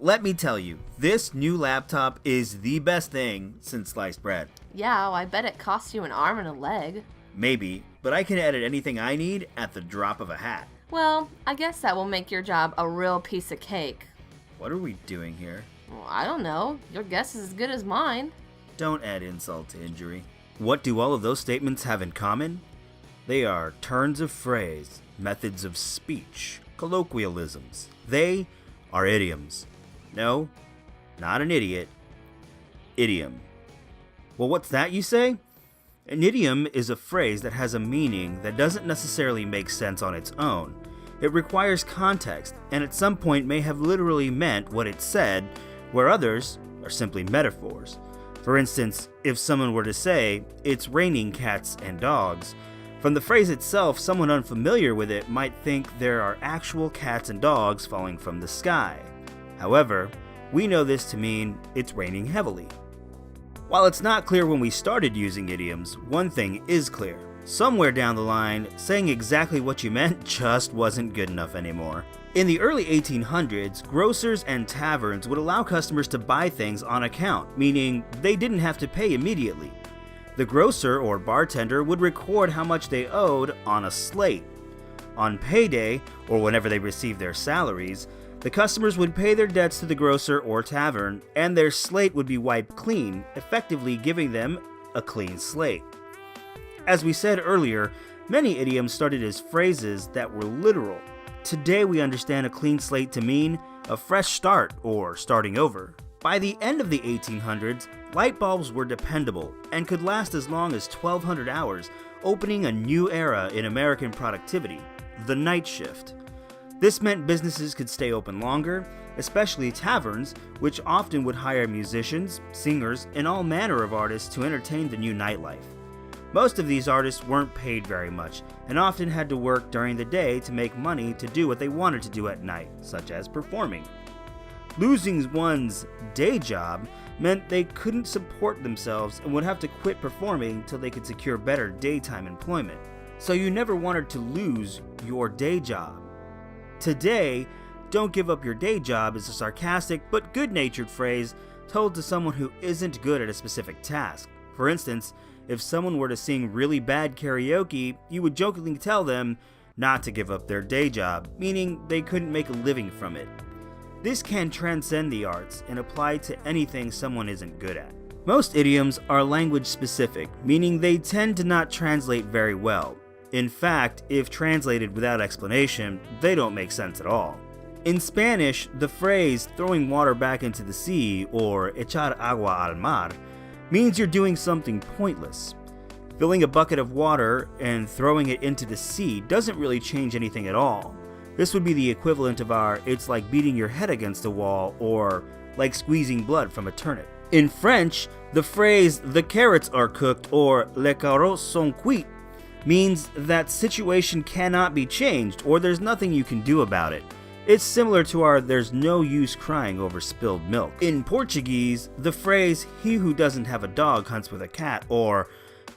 Let me tell you, this new laptop is the best thing since sliced bread. Yeah, I bet it costs you an arm and a leg. Maybe, but I can edit anything I need at the drop of a hat. Well, I guess that will make your job a real piece of cake. What are we doing here? Well, I don't know. Your guess is as good as mine. Don't add insult to injury. What do all of those statements have in common? They are turns of phrase, methods of speech, colloquialisms. They are idioms. No, not an idiot. Idiom. Well, what's that, you say? An idiom is a phrase that has a meaning that doesn't necessarily make sense on its own. It requires context, and at some point may have literally meant what it said, where others are simply metaphors. For instance, if someone were to say, "It's raining cats and dogs," from the phrase itself, someone unfamiliar with it might think there are actual cats and dogs falling from the sky. However, we know this to mean it's raining heavily. While it's not clear when we started using idioms, one thing is clear. Somewhere down the line, saying exactly what you meant just wasn't good enough anymore. In the early 1800s, grocers and taverns would allow customers to buy things on account, meaning they didn't have to pay immediately. The grocer or bartender would record how much they owed on a slate. On payday, or whenever they received their salaries, the customers would pay their debts to the grocer or tavern, and their slate would be wiped clean, effectively giving them a clean slate. As we said earlier, many idioms started as phrases that were literal. Today we understand a clean slate to mean a fresh start or starting over. By the end of the 1800s, light bulbs were dependable and could last as long as 1,200 hours, opening a new era in American productivity, the night shift. This meant businesses could stay open longer, especially taverns, which often would hire musicians, singers, and all manner of artists to entertain the new nightlife. Most of these artists weren't paid very much, and often had to work during the day to make money to do what they wanted to do at night, such as performing. Losing one's day job meant they couldn't support themselves and would have to quit performing till they could secure better daytime employment. So you never wanted to lose your day job. Today, "don't give up your day job" is a sarcastic but good-natured phrase told to someone who isn't good at a specific task. For instance, if someone were to sing really bad karaoke, you would jokingly tell them not to give up their day job, meaning they couldn't make a living from it. This can transcend the arts and apply to anything someone isn't good at. Most idioms are language specific, meaning they tend to not translate very well. In fact, if translated without explanation, they don't make sense at all. In Spanish, the phrase "throwing water back into the sea" or "echar agua al mar" means you're doing something pointless. Filling a bucket of water and throwing it into the sea doesn't really change anything at all. This would be the equivalent of our "it's like beating your head against a wall" or "like squeezing blood from a turnip." In French, the phrase "the carrots are cooked" or "les carottes sont cuites" means that situation cannot be changed or there's nothing you can do about it. It's similar to our "there's no use crying over spilled milk." In Portuguese, the phrase "he who doesn't have a dog hunts with a cat" or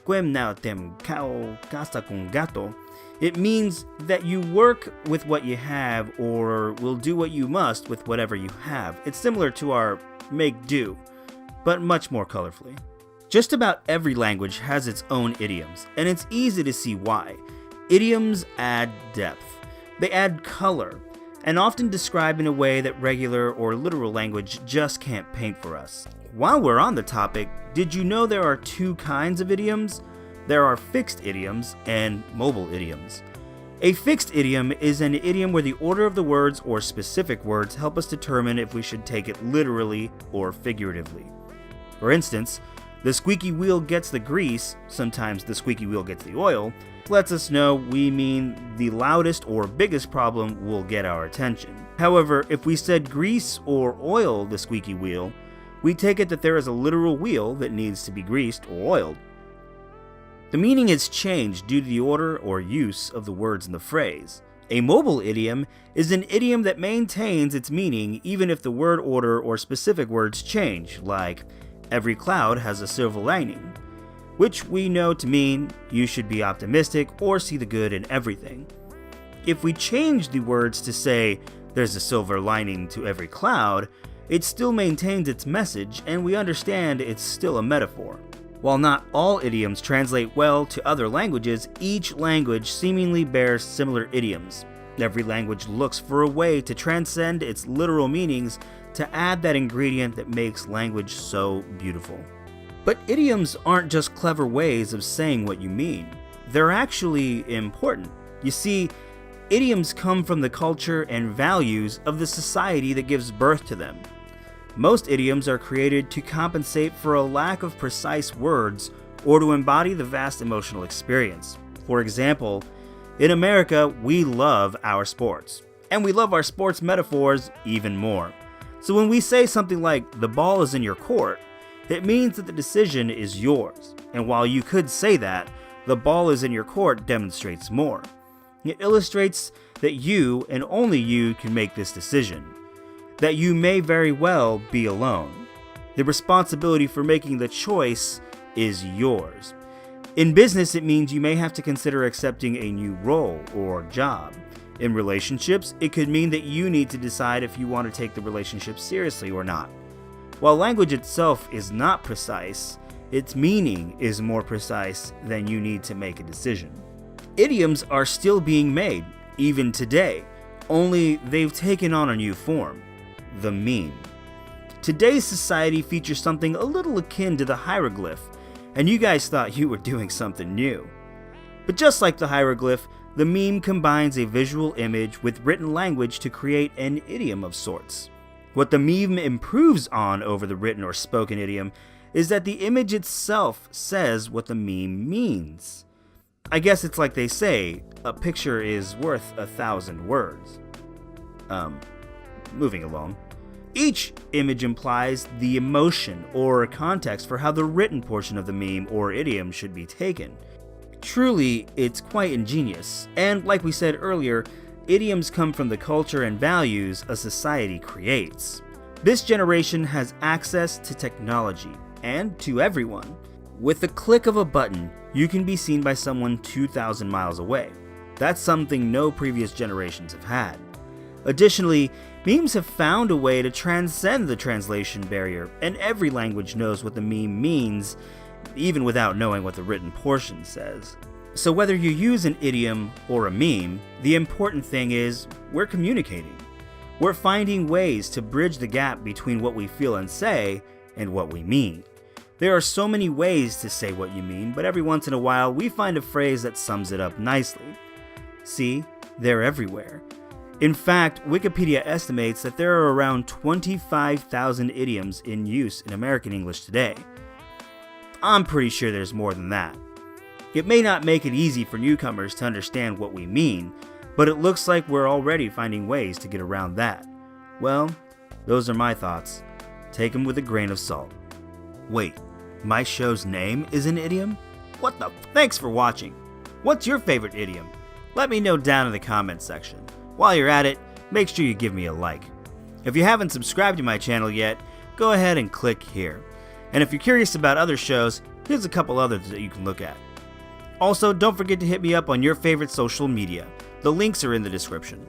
"quem não tem cão caça com gato," it means that you work with what you have or will do what you must with whatever you have. It's similar to our "make do," but much more colorfully. Just about every language has its own idioms, and it's easy to see why. Idioms add depth. They add color, and often describe in a way that regular or literal language just can't paint for us. While we're on the topic, did you know there are two kinds of idioms? There are fixed idioms and mobile idioms. A fixed idiom is an idiom where the order of the words or specific words help us determine if we should take it literally or figuratively. For instance, "the squeaky wheel gets the grease," sometimes "the squeaky wheel gets the oil," lets us know we mean the loudest or biggest problem will get our attention. However, if we said "grease or oil the squeaky wheel," we take it that there is a literal wheel that needs to be greased or oiled. The meaning is changed due to the order or use of the words in the phrase. A mobile idiom is an idiom that maintains its meaning even if the word order or specific words change, like "every cloud has a silver lining," which we know to mean you should be optimistic or see the good in everything. If we change the words to say "there's a silver lining to every cloud," it still maintains its message and we understand it's still a metaphor. While not all idioms translate well to other languages, each language seemingly bears similar idioms. Every language looks for a way to transcend its literal meanings to add that ingredient that makes language so beautiful. But idioms aren't just clever ways of saying what you mean. They're actually important. You see, idioms come from the culture and values of the society that gives birth to them. Most idioms are created to compensate for a lack of precise words or to embody the vast emotional experience. For example, in America, we love our sports, and we love our sports metaphors even more. So when we say something like, "the ball is in your court," it means that the decision is yours. And while you could say that, "the ball is in your court" demonstrates more. It illustrates that you, and only you, can make this decision. That you may very well be alone. The responsibility for making the choice is yours. In business, it means you may have to consider accepting a new role or job. In relationships, it could mean that you need to decide if you want to take the relationship seriously or not. While language itself is not precise, its meaning is more precise than you need to make a decision. Idioms are still being made, even today, only they've taken on a new form: the meme. Today's society features something a little akin to the hieroglyph, and you guys thought you were doing something new. But just like the hieroglyph, the meme combines a visual image with written language to create an idiom of sorts. What the meme improves on over the written or spoken idiom is that the image itself says what the meme means. I guess it's like they say, a picture is worth 1,000 words. Moving along. Each image implies the emotion or context for how the written portion of the meme or idiom should be taken. Truly, it's quite ingenious, and like we said earlier, idioms come from the culture and values a society creates. This generation has access to technology, and to everyone. With the click of a button, you can be seen by someone 2,000 miles away. That's something no previous generations have had. Additionally, memes have found a way to transcend the translation barrier, and every language knows what the meme means, even without knowing what the written portion says. So whether you use an idiom or a meme, the important thing is we're communicating. We're finding ways to bridge the gap between what we feel and say and what we mean. There are so many ways to say what you mean, but every once in a while we find a phrase that sums it up nicely. See, they're everywhere. In fact, Wikipedia estimates that there are around 25,000 idioms in use in American English today. I'm pretty sure there's more than that. It may not make it easy for newcomers to understand what we mean, but it looks like we're already finding ways to get around that. Well, those are my thoughts. Take them with a grain of salt. Wait, my show's name is an idiom? What the? Thanks for watching. What's your favorite idiom? Let me know down in the comments section. While you're at it, make sure you give me a like. If you haven't subscribed to my channel yet, go ahead and click here. And if you're curious about other shows, here's a couple others that you can look at. Also, don't forget to hit me up on your favorite social media. The links are in the description.